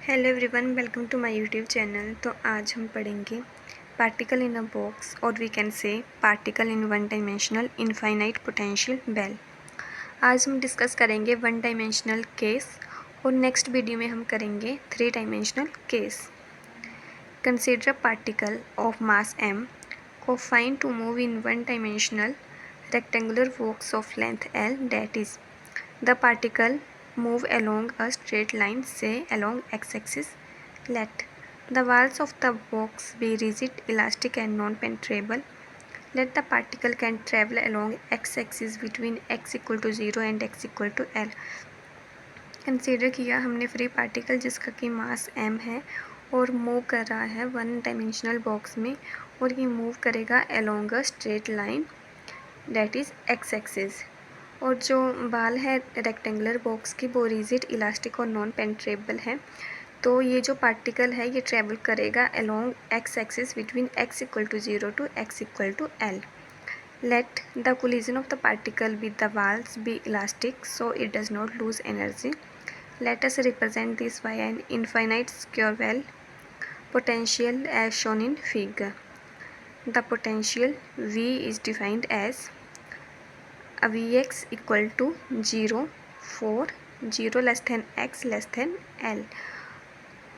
Hello everyone, welcome to my YouTube channel. तो आज हम पढ़ेंगे पार्टिकल इन अ बॉक्स और we can say particle in one dimensional infinite potential well. आज हम डिस्कस करेंगे वन डायमेंशनल केस और नेक्स्ट वीडियो में हम करेंगे three dimensional case. Consider a particle of mass m confined to move in one dimensional rectangular box of length L, that is, the particle move along a straight line, say along x-axis. Let the walls of the box be rigid, elastic and non-penetrable. Let the particle can travel along x-axis between x equal to 0 and x equal to L. Consider किया हमने free particle जिसका कि मास m है और move कर रहा है one dimensional box में, और ये मूव करेगा along a straight line that is x axis. और जो बाल है रेक्टेंगुलर बॉक्स की वो रिजिड, इलास्टिक और नॉन पेनिट्रेबल है। तो ये जो पार्टिकल है ये ट्रेवल करेगा along x axis between x equal to 0 to x equal to L. Let the collision of the particle with the walls be elastic so it does not lose energy. Let us represent this by an infinite square well potential as shown in figure. The potential V is defined as a Vx equal to 0 for 0 less than x less than L.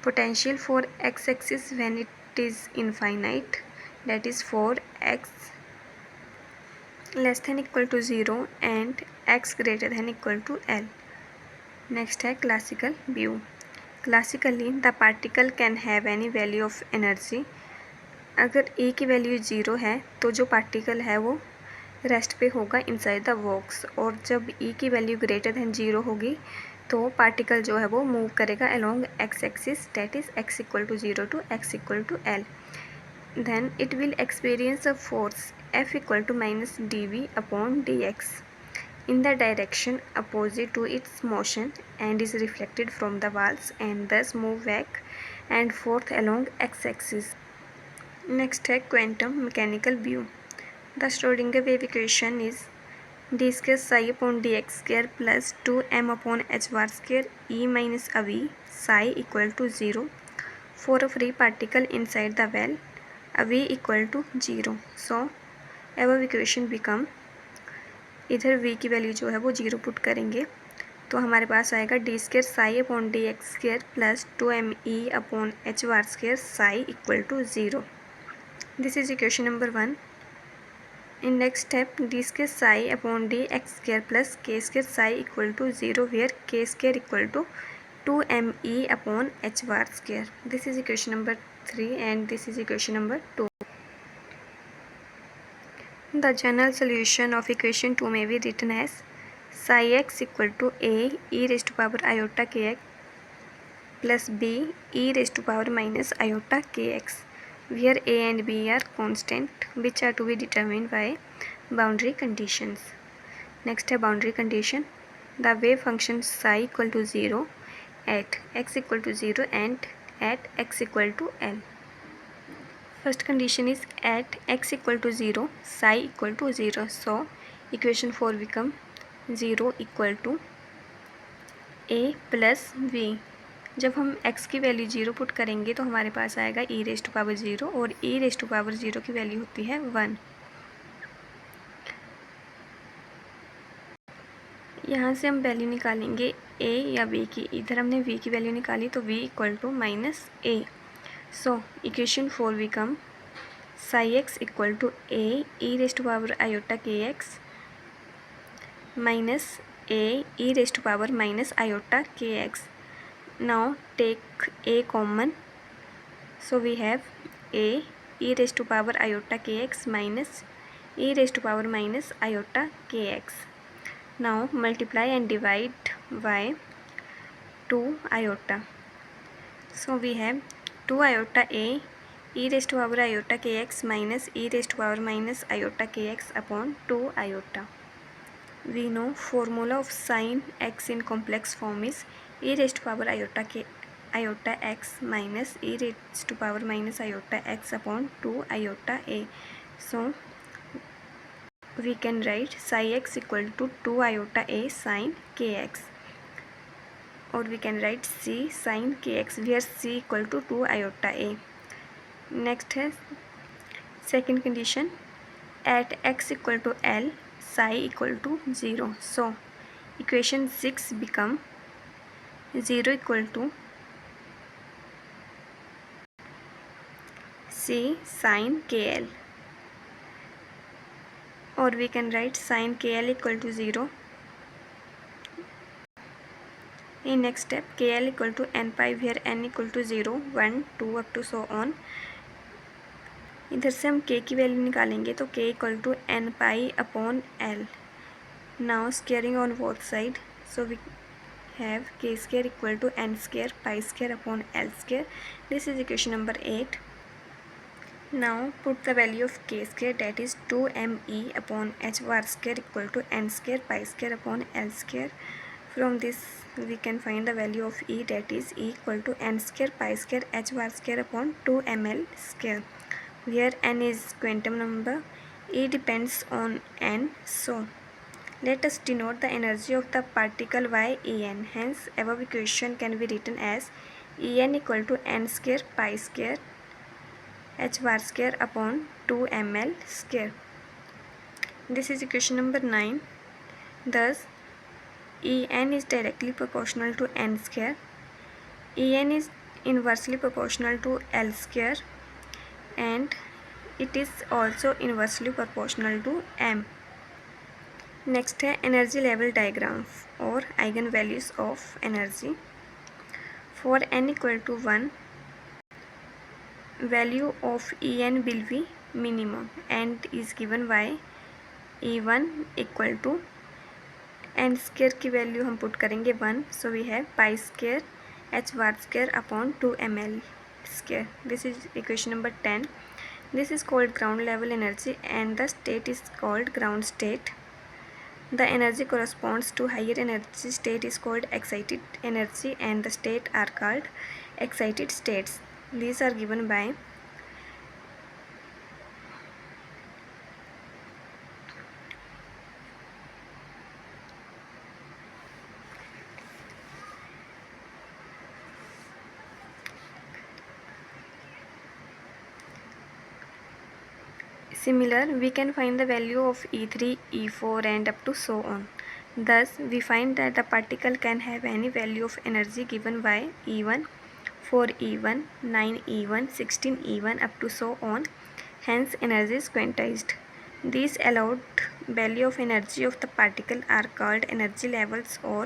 Potential for x-axis when it is infinite, that is for x less than equal to 0 and x greater than equal to L. Next है classical view. Classically the particle can have any value of energy. अगर E की value 0 है तो जो particle है वो rest पे होगा इनसाइड द बॉक्स, और जब E की वैल्यू ग्रेटर दैन 0 होगी तो पार्टिकल जो है वो मूव करेगा along x axis, that is x equal to 0 to x equal to L. Then it will experience a force F equal to minus dv upon dx in the direction opposite to its motion and is reflected from the walls and thus move back and forth along x-axis. Next है quantum mechanical view. The Schrodinger wave equation is d square psi upon dx square plus 2m upon h bar square e minus a v psi equal to 0 for a free particle inside the well, a v equal to 0. So above equation become, इधर v की value जो है वो 0 put करेंगे तो हमारे पास आएगा d square psi upon d x square plus 2me अपॉन h bar square psi equal to 0. This is equation number 1. In next step, d square psi upon dx square plus k square psi equal to 0 where k square equal to 2me upon h bar square. This is equation number 3 and this is equation number 2. The general solution of equation 2 may be written as psi x equal to a e raised to power iota kx plus b e raised to power minus iota kx, where a and b are constant which are to be determined by boundary conditions. Next है boundary condition. The wave function psi equal to 0 at x equal to 0 and at x equal to L. First condition is at x equal to 0 psi equal to 0. So equation 4 become 0 equal to a plus v. जब हम x की value 0 put करेंगे तो हमारे पास आएगा e raise to power 0 और e raise to power 0 की वैल्यू होती है 1. यहाँ से हम वैल्यू निकालेंगे a या v की. इधर हमने v की वैल्यू निकाली तो v equal to minus a. So equation 4 become psi x equal to a e raise to power iota k x minus a e raise to power minus iota k x. Now take a common, so we have a e raised to power iota kx minus e raised to power minus iota kx. Now multiply and divide by 2 iota, so we have 2 iota a e raised to power iota kx minus e raised to power minus iota kx upon 2 iota. We know formula of sin x in complex form is e raised to power iota x minus e raised to power minus iota x upon 2 iota a. So we can write psi x equal to 2 iota a sin kx. or we can write C sin kx, where C equal to 2 iota a. Next है second condition, at x equal to L, psi equal to 0. So equation 6 become 0 equal to C sin kl, or we can write sin kl equal to 0. In next step, kl equal to n pi, where n equal to 0, 1, 2 up to so on. इधर से हम k की value निकालेंगे तो k equal to n pi upon l. Now squaring on both side, so we have k square equal to n square pi square upon l square. This is equation number 8. Now put the value of k square, that is 2me upon h bar square equal to n square pi square upon l square. From this we can find the value of e, that is e equal to n square pi square h bar square upon 2ml square, where n is quantum number, e depends on n. So let us denote the energy of the particle by En. Hence above equation can be written as En equal to n square pi square h bar square upon 2ml square. This is equation number 9. Thus En is directly proportional to n square, En is inversely proportional to l square, and it is also inversely proportional to m. Next है energy level diagram or eigen values of energy. For n equal to 1, value of En will be minimum and is given by E1 equal to n square की value हम put करेंगे 1. So we have pi square h bar square upon 2ml square. This is equation number 10. This is called ground level energy and the state is called ground state. The energy corresponds to higher energy state is called excited energy and the state are called excited states. These are given by similar. We can find the value of E3, E4 and up to so on. Thus we find that the particle can have any value of energy given by E1, 4E1, 9E1, 16E1 up to so on. Hence energy is quantized. These allowed value of energy of the particle are called energy levels or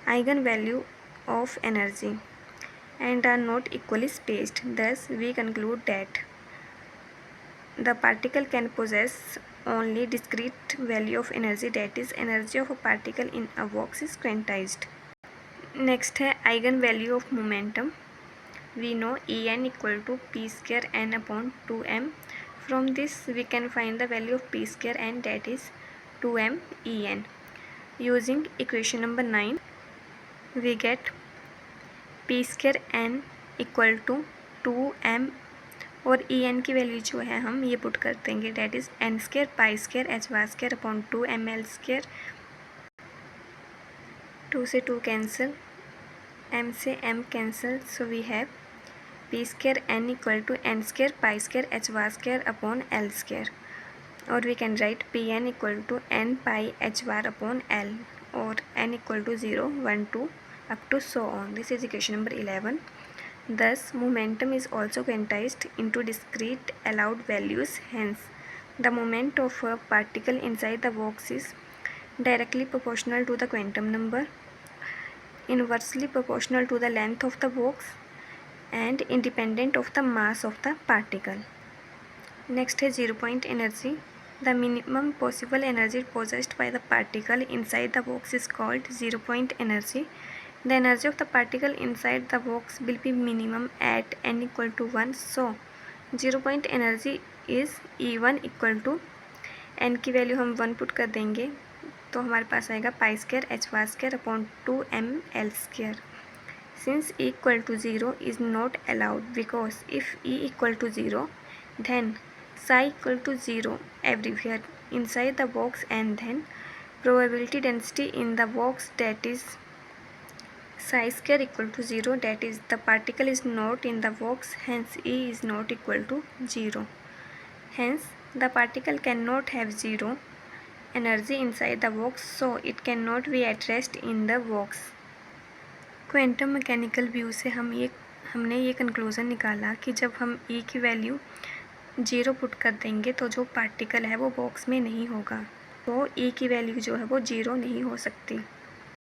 eigenvalue of energy and are not equally spaced. Thus we conclude that the particle can possess only discrete value of energy, that is energy of a particle in a box is quantized. Next है eigen value of momentum. We know En equal to p square n upon 2m. From this we can find the value of p square n, that is 2m En. Using equation number 9 we get p square n equal to 2m और E N की value जो है हम ये put कर देंगे, that is n square pi square h bar square upon 2ml square. 2 से 2 cancel, m से m cancel. So we have P square n equal to n square pi square h bar square upon L square, और we can write P n equal to n pi h bar upon L, और n equal to 0, 1, 2 up to so on. This is equation number 11. Thus momentum is also quantized into discrete allowed values. Hence the moment of a particle inside the box is directly proportional to the quantum number, inversely proportional to the length of the box, and independent of the mass of the particle. Next is 0 point energy. The minimum possible energy possessed by the particle inside the box is called 0 point energy. The energy of the particle inside the box will be minimum at n equal to 1. So 0 point energy is E1 equal to n की value हम 1 put कर देंगे तो हमारे पास आएगा pi square H war square upon 2ml square. Since e equal to 0 is not allowed, because if e equal to 0 then psi equal to 0 everywhere inside the box, and then probability density in the box, that is psi square equal to 0, that is the particle is not in the box, hence E is not equal to 0. Hence the particle cannot have 0 energy inside the box, so it cannot be at rest in the box. Quantum mechanical view से हमने ये conclusion निकाला कि जब हम E की value 0 put कर देंगे तो जो पार्टिकल है वो बॉक्स में नहीं होगा, तो E की वैल्यू जो है वो 0 नहीं हो सकती।